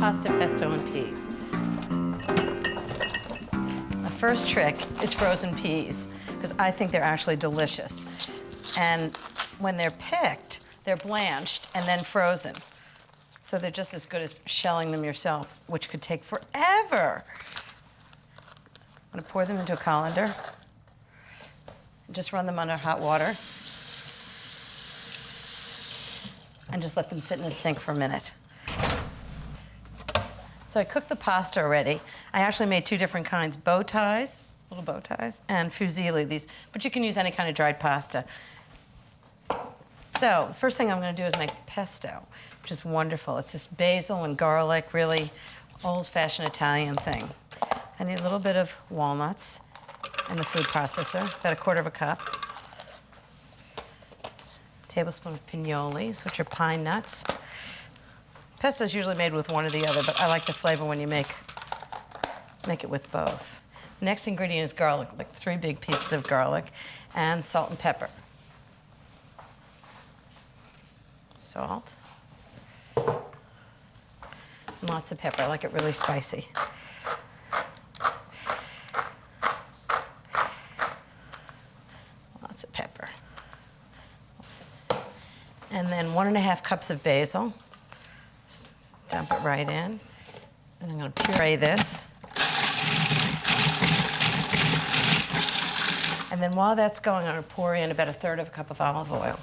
pasta, pesto, and peas. The first trick is frozen peas, because I think they're actually delicious. And when they're picked, they're blanched and then frozen. So they're just as good as shelling them yourself, which could take forever. I'm gonna pour them into a colander. Just run them under hot water. And just let them sit in the sink for a minute. So I cooked the pasta already. I actually made two different kinds, bow ties, little bow ties, and fusilli, these, but you can use any kind of dried pasta. So the first thing I'm gonna do is make pesto, which is wonderful. It's this basil and garlic, really old-fashioned Italian thing. So I need a little bit of walnuts in the food processor, about 1/4 cup. Tablespoon of pinoles, which are pine nuts. Pesto is usually made with one or the other, but I like the flavor when you make it with both. The next ingredient is garlic, like 3 big pieces of garlic, and salt and pepper. Salt. And lots of pepper. I like it really spicy. Lots of pepper. And then 1½ cups of basil. Just dump it right in. And I'm going to puree this. And then while that's going, I'm going to pour in about 1/3 cup of olive oil.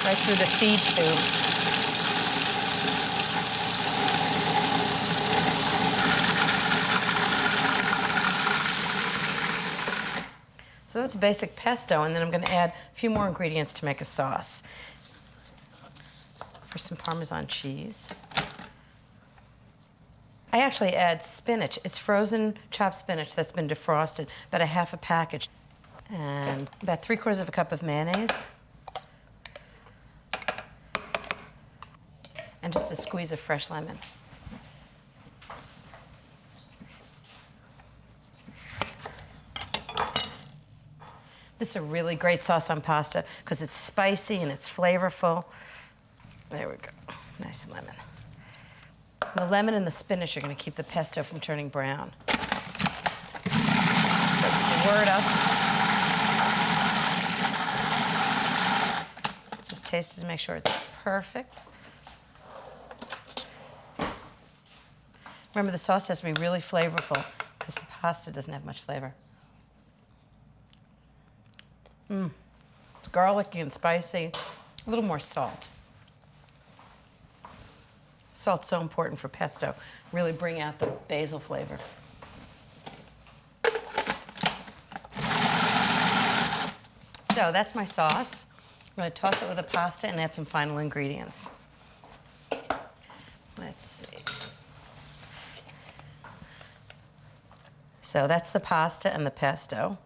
Right through the feed tube. So that's basic pesto, and then I'm going to add a few more ingredients to make a sauce. For some Parmesan cheese. I actually add spinach. It's frozen chopped spinach that's been defrosted, about 1/2 package. And about 3/4 cup of mayonnaise. And just a squeeze of fresh lemon. This is a really great sauce on pasta because it's spicy and it's flavorful. There we go, nice lemon. The lemon and the spinach are going to keep the pesto from turning brown. So just stir it up. Just taste it to make sure it's perfect. Remember, the sauce has to be really flavorful because the pasta doesn't have much flavor. It's garlicky and spicy, a little more salt. Salt's so important for pesto, really bring out the basil flavor. So that's my sauce. I'm going to toss it with the pasta and add some final ingredients. Let's see. So that's the pasta and the pesto.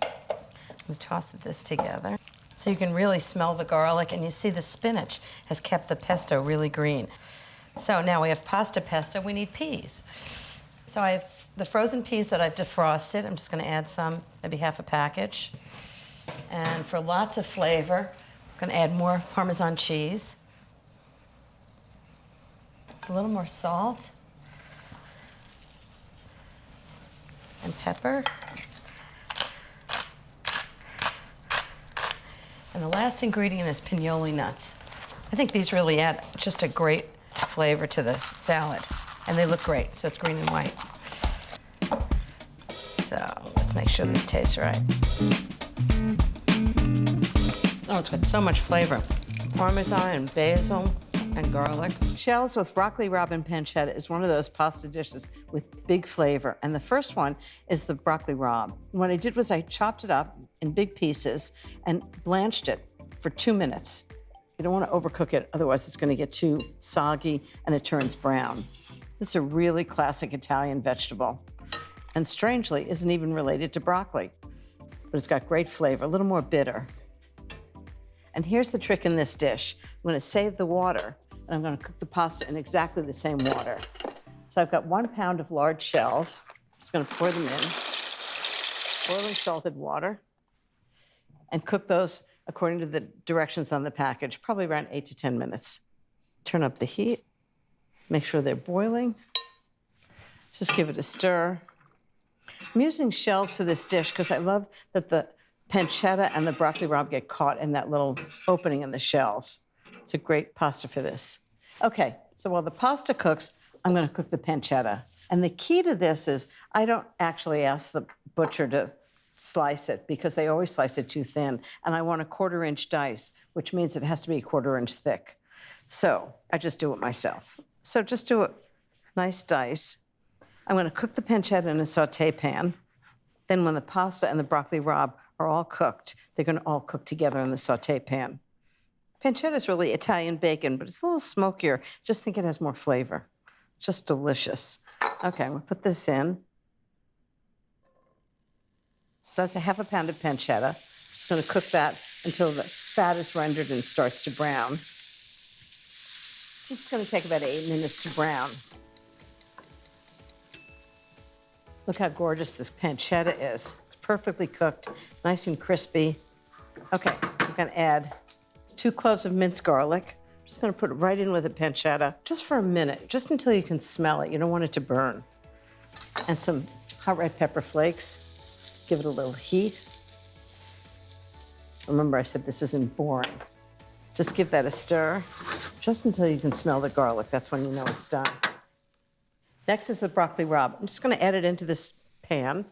I'm going to toss this together. So you can really smell the garlic, and you see the spinach has kept the pesto really green. So now we have pasta pesto, we need peas. So I have the frozen peas that I've defrosted. I'm just going to add some, maybe 1/2 package. And for lots of flavor, I'm going to add more Parmesan cheese. It's a little more salt. And pepper. And the last ingredient is pinole nuts. I think these really add just a great flavor to the salad. And they look great, so it's green and white. So let's make sure this tastes right. Oh, it's got so much flavor. Parmesan and basil and garlic. Shells with broccoli, rabe, and pancetta is one of those pasta dishes with big flavor. And the first one is the broccoli rabe. What I did was I chopped it up in big pieces and blanched it for 2 minutes. You don't want to overcook it, otherwise it's going to get too soggy and it turns brown. This is a really classic Italian vegetable. And strangely, isn't even related to broccoli. But it's got great flavor, a little more bitter. And here's the trick in this dish. I'm going to save the water, and I'm going to cook the pasta in exactly the same water. So I've got 1 pound of large shells. I'm just going to pour them in. Boiling salted water. And cook those according to the directions on the package, probably around 8 to 10 minutes. Turn up the heat, make sure they're boiling. Just give it a stir. I'm using shells for this dish because I love that the pancetta and the broccoli rabe get caught in that little opening in the shells. It's a great pasta for this. Okay, so while the pasta cooks, I'm going to cook the pancetta. And the key to this is I don't actually ask the butcher to slice it because they always slice it too thin. And I want a 1/4-inch dice, which means it has to be 1/4 inch thick. So I just do it myself. So just do a nice dice. I'm going to cook the pancetta in a saute pan. Then when the pasta and the broccoli rabe are all cooked, they're going to all cook together in the saute pan. Pancetta is really Italian bacon, but it's a little smokier. Just think it has more flavor. Just delicious. Okay, I'm going to put this in. So that's a 1/2 pound of pancetta. Just going to cook that until the fat is rendered and starts to brown. It's going to take about 8 minutes to brown. Look how gorgeous this pancetta is. It's perfectly cooked, nice and crispy. Okay, I'm going to add 2 cloves of minced garlic. I'm just going to put it right in with the pancetta, just for a minute, just until you can smell it. You don't want it to burn. And some hot red pepper flakes. Give it a little heat. Remember, I said this isn't boring. Just give that a stir, just until you can smell the garlic. That's when you know it's done. Next is the broccoli rabe. I'm just going to add it into this pan.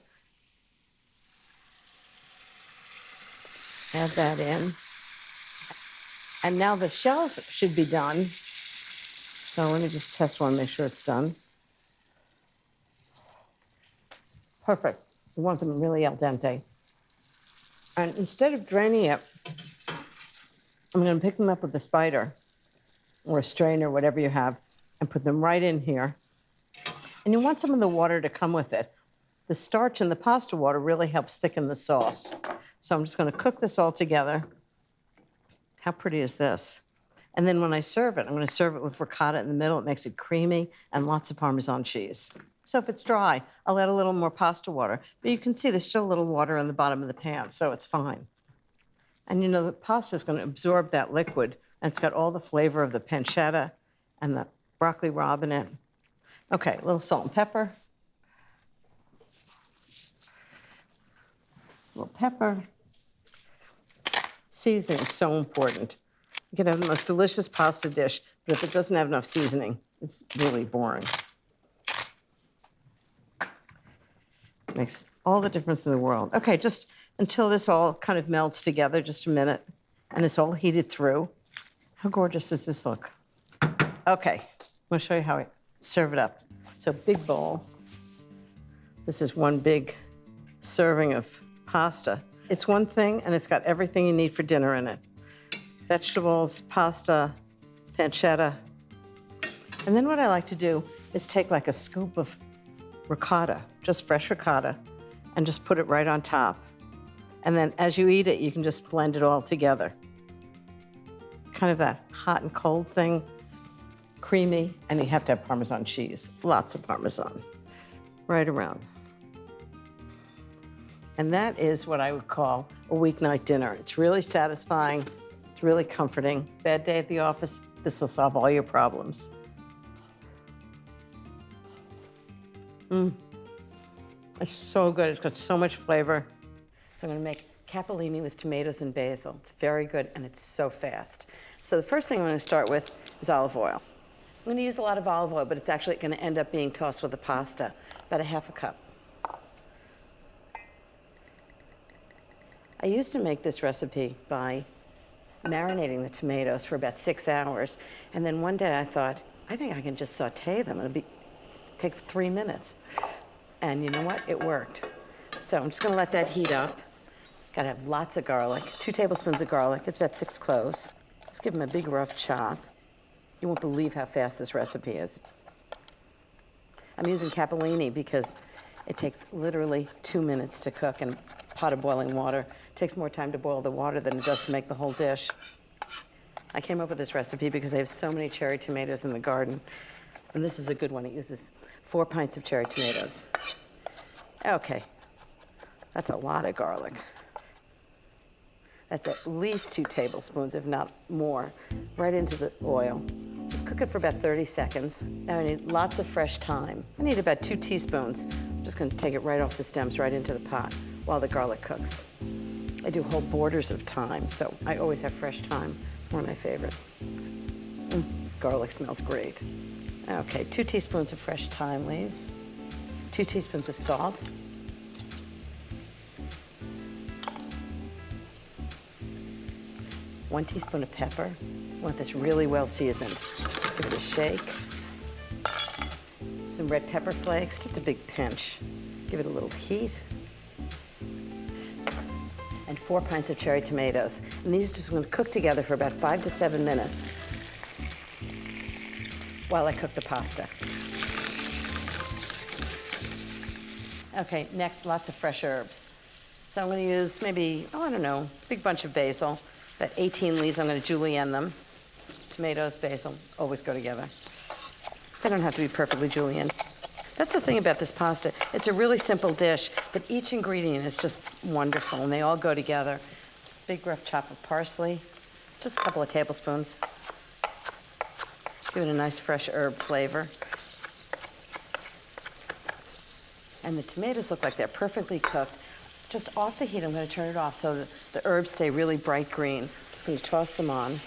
Add that in. And now the shells should be done. So let me just test one, make sure it's done. Perfect. You want them really al dente. And instead of draining it, I'm going to pick them up with a spider or a strainer, whatever you have, and put them right in here. And you want some of the water to come with it. The starch in the pasta water really helps thicken the sauce. So I'm just going to cook this all together. How pretty is this? And then when I serve it, I'm going to serve it with ricotta in the middle. It makes it creamy and lots of Parmesan cheese. So if it's dry, I'll add a little more pasta water. But you can see there's still a little water in the bottom of the pan, so it's fine. And you know, the pasta is going to absorb that liquid, and it's got all the flavor of the pancetta and the broccoli rabe in it. Okay, a little salt and pepper. A little pepper. Seasoning is so important. You can have the most delicious pasta dish, but if it doesn't have enough seasoning, it's really boring. Makes all the difference in the world. Okay, just until this all kind of melts together, just a minute, and it's all heated through. How gorgeous does this look? Okay, I'm gonna show you how I serve it up. So big bowl. This is one big serving of pasta. It's one thing, and it's got everything you need for dinner in it. Vegetables, pasta, pancetta. And then what I like to do is take like a scoop of ricotta, just fresh ricotta, and just put it right on top. And then as you eat it, you can just blend it all together. Kind of that hot and cold thing, creamy, and you have to have Parmesan cheese, lots of Parmesan, right around. And that is what I would call a weeknight dinner. It's really satisfying, it's really comforting. Bad day at the office, this will solve all your problems. It's so good, it's got so much flavor. So I'm gonna make capellini with tomatoes and basil. It's very good and it's so fast. So the first thing I'm gonna start with is olive oil. I'm gonna use a lot of olive oil, but it's actually gonna end up being tossed with the pasta, about a 1/2 cup. I used to make this recipe by marinating the tomatoes for about 6 hours. And then one day I thought, I think I can just saute them. It'll take 3 minutes. And you know what? It worked. So I'm just gonna let that heat up. Gotta have lots of garlic, 2 tablespoons of garlic. It's about 6 cloves. Just give them a big rough chop. You won't believe how fast this recipe is. I'm using capellini because it takes literally 2 minutes to cook in a pot of boiling water. It takes more time to boil the water than it does to make the whole dish. I came up with this recipe because I have so many cherry tomatoes in the garden. And this is a good one. It uses 4 pints of cherry tomatoes. Okay, that's a lot of garlic. That's at least 2 tablespoons, if not more, right into the oil. Just cook it for about 30 seconds. Now I need lots of fresh thyme. I need about 2 teaspoons. I'm just gonna take it right off the stems, right into the pot while the garlic cooks. I do whole borders of thyme, so I always have fresh thyme, one of my favorites. Garlic smells great. Okay, 2 teaspoons of fresh thyme leaves, 2 teaspoons of salt, 1 teaspoon of pepper. I want this really well seasoned. Give it a shake. Some red pepper flakes, just a big pinch. Give it a little heat. And 4 pints of cherry tomatoes. And these are just gonna cook together for about 5 to 7 minutes while I cook the pasta. Okay, next, lots of fresh herbs. So I'm gonna use maybe, I don't know, big bunch of basil. About 18 leaves, I'm gonna julienne them. Tomatoes, basil, always go together. They don't have to be perfectly julienne. That's the thing about this pasta. It's a really simple dish, but each ingredient is just wonderful, and they all go together. Big rough chop of parsley, just a couple of tablespoons. Give it a nice fresh herb flavor. And the tomatoes look like they're perfectly cooked. Just off the heat, I'm gonna turn it off so that the herbs stay really bright green. Just gonna toss them on.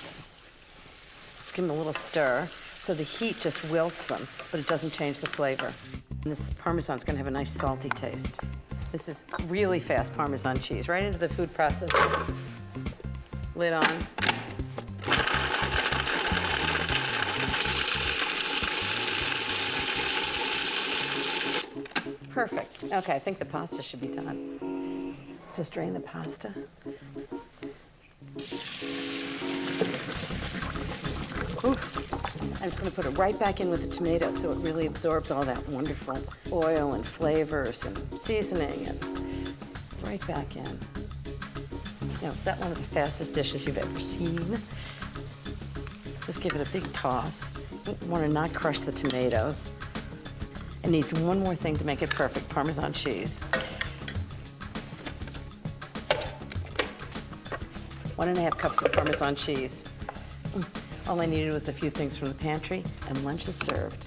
Just give them a little stir so the heat just wilts them, but it doesn't change the flavor. And this Parmesan's gonna have a nice salty taste. This is really fast Parmesan cheese, right into the food processor. Lid on. Perfect. Okay, I think the pasta should be done. Just drain the pasta. Ooh. I'm just gonna put it right back in with the tomatoes so it really absorbs all that wonderful oil and flavors and seasoning and right back in. Now, is that one of the fastest dishes you've ever seen? Just give it a big toss. You wanna not crush the tomatoes. It needs one more thing to make it perfect, Parmesan cheese. 1.5 cups of Parmesan cheese. All I needed was a few things from the pantry, and lunch is served.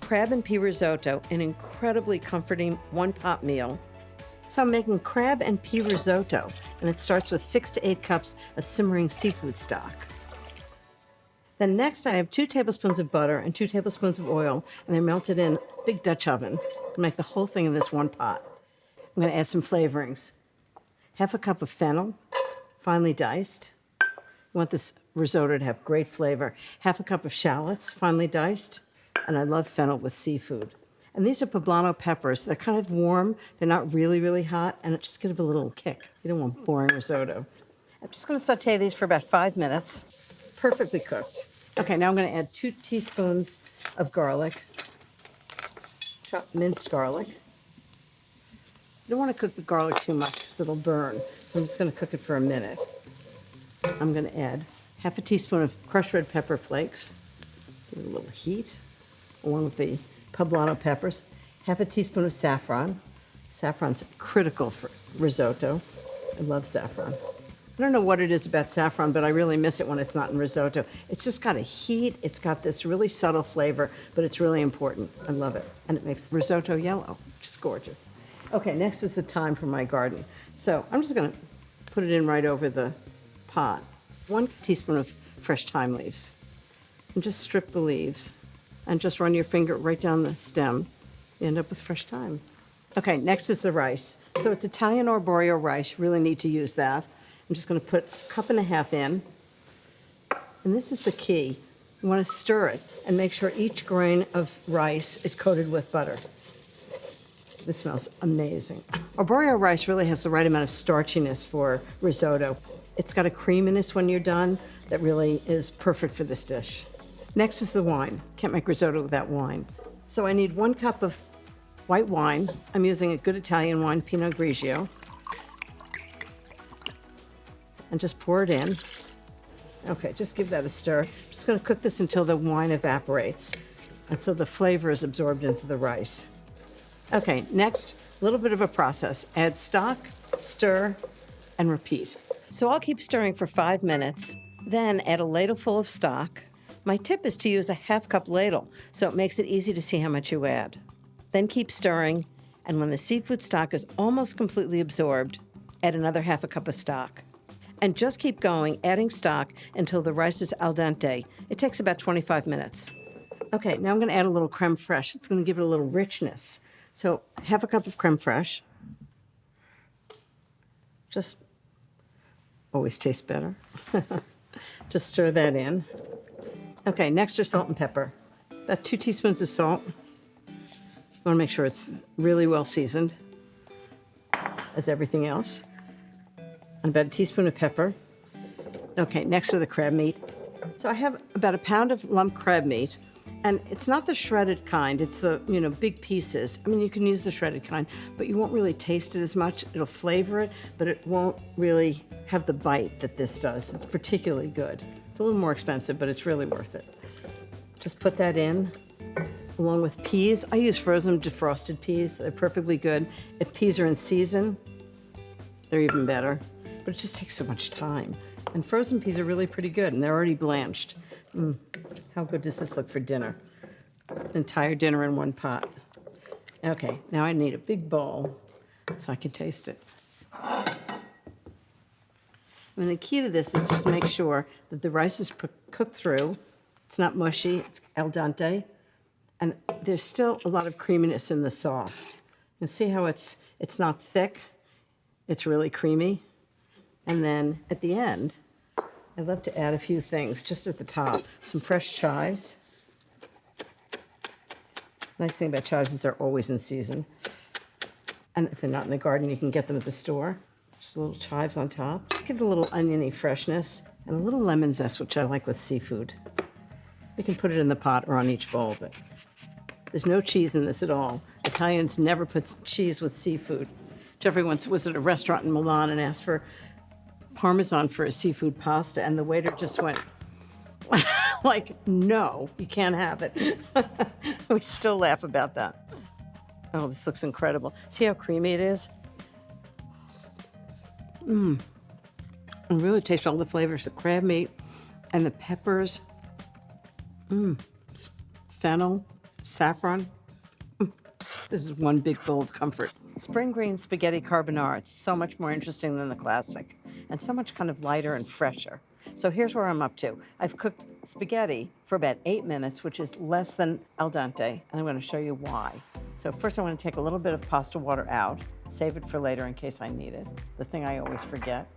Crab and pea risotto, an incredibly comforting one-pot meal. So I'm making crab and pea risotto, and it starts with 6 to 8 cups of simmering seafood stock. Then next, I have 2 tablespoons of butter and 2 tablespoons of oil, and they're melted in a big Dutch oven to make the whole thing in this one pot. I'm gonna add some flavorings. 1/2 cup of fennel, finely diced. You want this risotto to have great flavor. 1/2 cup of shallots, finely diced, and I love fennel with seafood. And these are poblano peppers. They're kind of warm, they're not really, really hot, and it just gives it a little kick. You don't want boring risotto. I'm just gonna saute these for about 5 minutes. Perfectly cooked. Okay, now I'm gonna add 2 teaspoons of garlic, chopped minced garlic. You don't wanna cook the garlic too much because it'll burn, so I'm just gonna cook it for a minute. I'm gonna add 1/2 teaspoon of crushed red pepper flakes. Give it a little heat, along with the poblano peppers. 1/2 teaspoon of saffron. Saffron's critical for risotto. I love saffron. I don't know what it is about saffron, but I really miss it when it's not in risotto. It's just got a heat, it's got this really subtle flavor, but it's really important. I love it. And it makes the risotto yellow, which is gorgeous. Okay, next is the thyme from my garden. So I'm just gonna put it in right over the pot. 1 teaspoon of fresh thyme leaves. And just strip the leaves and just run your finger right down the stem. You end up with fresh thyme. Okay, next is the rice. So it's Italian arborio rice, you really need to use that. I'm just gonna put 1.5 cups in. And this is the key. You wanna stir it and make sure each grain of rice is coated with butter. This smells amazing. Arborio rice really has the right amount of starchiness for risotto. It's got a creaminess when you're done that really is perfect for this dish. Next is the wine. Can't make risotto without wine. So I need 1 cup of white wine. I'm using a good Italian wine, Pinot Grigio. And just pour it in. Okay, just give that a stir. I'm just gonna cook this until the wine evaporates, and so the flavor is absorbed into the rice. Okay, next, a little bit of a process. Add stock, stir, and repeat. So I'll keep stirring for 5 minutes, then add a ladle full of stock. My tip is to use a half-cup ladle, so it makes it easy to see how much you add. Then keep stirring, and when the seafood stock is almost completely absorbed, add another half a cup of stock. And just keep going, adding stock until the rice is al dente. It takes about 25 minutes. Okay, now I'm gonna add a little creme fraiche. It's gonna give it a little richness. So half a cup of creme fraiche. Just always tastes better. Just stir that in. Okay, next are salt and pepper. About 2 teaspoons of salt. You wanna make sure it's really well seasoned, as everything else. And about a teaspoon of pepper. Okay, next are the crab meat. So I have about a pound of lump crab meat, and it's not the shredded kind, it's the, big pieces. I mean, you can use the shredded kind, but you won't really taste it as much. It'll flavor it, but it won't really have the bite that this does. It's particularly good. It's a little more expensive, but it's really worth it. Just put that in, along with peas. I use frozen defrosted peas. They're perfectly good. If peas are in season, they're even better. But it just takes so much time. And frozen peas are really pretty good, and they're already blanched. How good does this look for dinner? An entire dinner in one pot. Okay, now I need a big bowl so I can taste it. And the key to this is just make sure that the rice is cooked through. It's not mushy, it's al dente. And there's still a lot of creaminess in the sauce. You see how it's not thick, it's really creamy. And then at the end, I love to add a few things just at the top. Some fresh chives. Nice thing about chives is they're always in season. And if they're not in the garden, you can get them at the store. Just little chives on top. Just give it a little oniony freshness and a little lemon zest, which I like with seafood. You can put it in the pot or on each bowl, but there's no cheese in this at all. Italians never put cheese with seafood. Jeffrey once was at a restaurant in Milan and asked for Parmesan for a seafood pasta, and the waiter just went, like, no, you can't have it. We still laugh about that. Oh, this looks incredible. See how creamy it is? And really taste all the flavors, the crab meat and the peppers. Fennel, saffron. This is one big bowl of comfort. Spring green spaghetti carbonara. It's so much more interesting than the classic, and so much kind of lighter and fresher. So here's where I'm up to. I've cooked spaghetti for about 8 minutes, which is less than al dente, and I'm going to show you why. So first I'm going to take a little bit of pasta water out, save it for later in case I need it, the thing I always forget.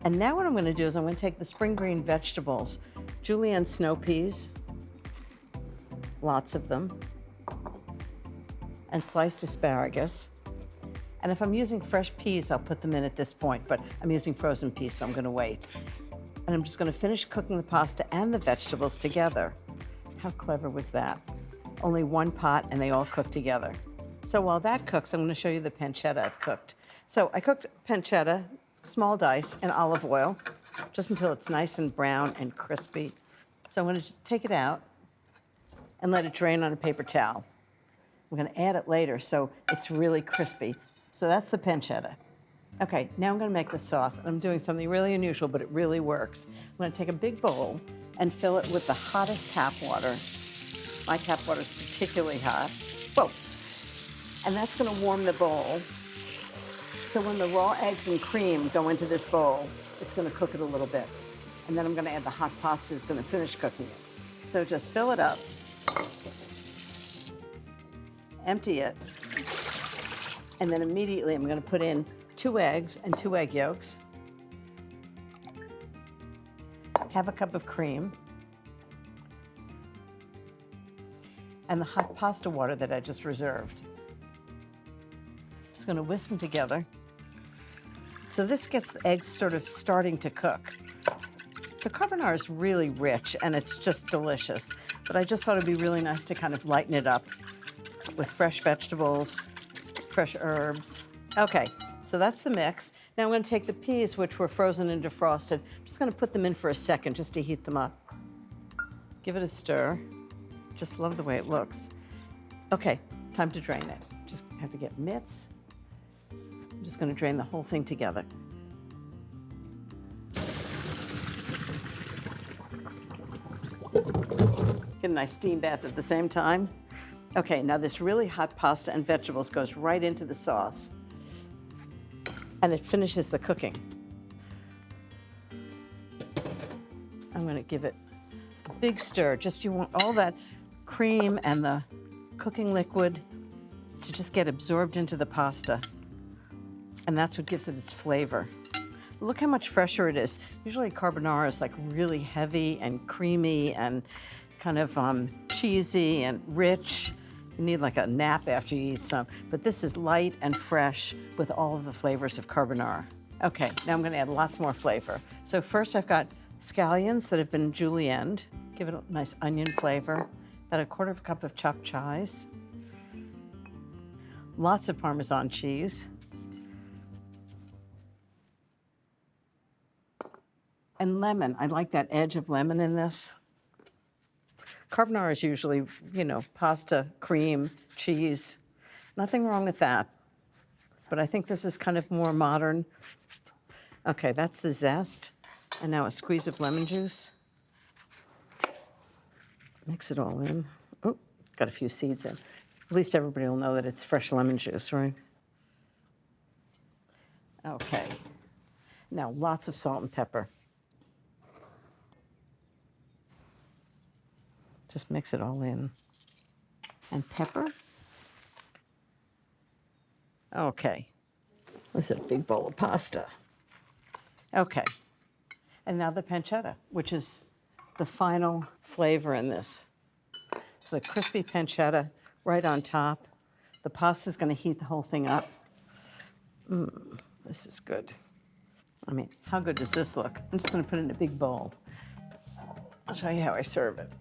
And now what I'm going to do is I'm going to take the spring green vegetables, julienne snow peas, lots of them, and sliced asparagus. And if I'm using fresh peas, I'll put them in at this point, but I'm using frozen peas, so I'm going to wait. And I'm just going to finish cooking the pasta and the vegetables together. How clever was that? Only one pot, and they all cook together. So while that cooks, I'm going to show you the pancetta I've cooked. So I cooked pancetta, small dice, in olive oil, just until it's nice and brown and crispy. So I'm going to just take it out and let it drain on a paper towel. I'm going to add it later so it's really crispy. So that's the pancetta. Okay, now I'm going to make the sauce, and I'm doing something really unusual, but it really works. I'm going to take a big bowl and fill it with the hottest tap water. My tap water is particularly hot. Whoa! And that's going to warm the bowl. So when the raw eggs and cream go into this bowl, it's going to cook it a little bit. And then I'm going to add the hot pasta, that's going to finish cooking it. So just fill it up, empty it, and then immediately I'm going to put in 2 eggs and 2 egg yolks, half a cup of cream, and the hot pasta water that I just reserved. Just going to whisk them together. So this gets the eggs sort of starting to cook. So carbonara is really rich, and it's just delicious. But I just thought it'd be really nice to kind of lighten it up with fresh vegetables, fresh herbs. Okay, so that's the mix. Now I'm going to take the peas, which were frozen and defrosted. I'm just going to put them in for a second just to heat them up. Give it a stir. Just love the way it looks. Okay, time to drain it. Just have to get mitts. I'm just going to drain the whole thing together. Get a nice steam bath at the same time. Okay, now this really hot pasta and vegetables goes right into the sauce. And it finishes the cooking. I'm gonna give it a big stir. Just you want all that cream and the cooking liquid to just get absorbed into the pasta. And that's what gives it its flavor. Look how much fresher it is. Usually carbonara is like really heavy and creamy and kind of cheesy and rich. You need like a nap after you eat some. But this is light and fresh with all of the flavors of carbonara. Okay, now I'm gonna add lots more flavor. So first I've got scallions that have been julienned. Give it a nice onion flavor. About 1/4 cup of chopped chives. Lots of Parmesan cheese. And lemon. I like that edge of lemon in this. Carbonara is usually, you know, pasta, cream, cheese. Nothing wrong with that. But I think this is kind of more modern. Okay, that's the zest. And now a squeeze of lemon juice. Mix it all in. Oh, got a few seeds in. At least everybody will know that it's fresh lemon juice, right? Okay. Now lots of salt and pepper. Just mix it all in. And pepper. Okay. This is a big bowl of pasta. Okay. And now the pancetta, which is the final flavor in this. So the crispy pancetta right on top. The pasta is going to heat the whole thing up. This is good. I mean, how good does this look? I'm just going to put it in a big bowl. I'll show you how I serve it.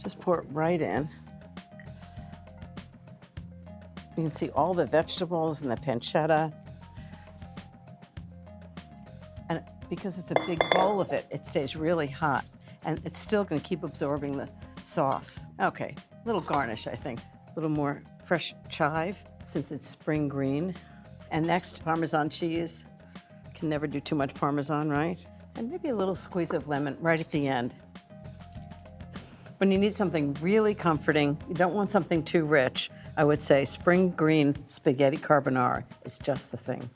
Just pour it right in. You can see all the vegetables and the pancetta. And because it's a big bowl of it, it stays really hot. And it's still going to keep absorbing the sauce. Okay, a little garnish, I think. A little more fresh chive, since it's spring green. And next, Parmesan cheese. Can never do too much Parmesan, right? And maybe a little squeeze of lemon right at the end. When you need something really comforting, you don't want something too rich, I would say spring green spaghetti carbonara is just the thing.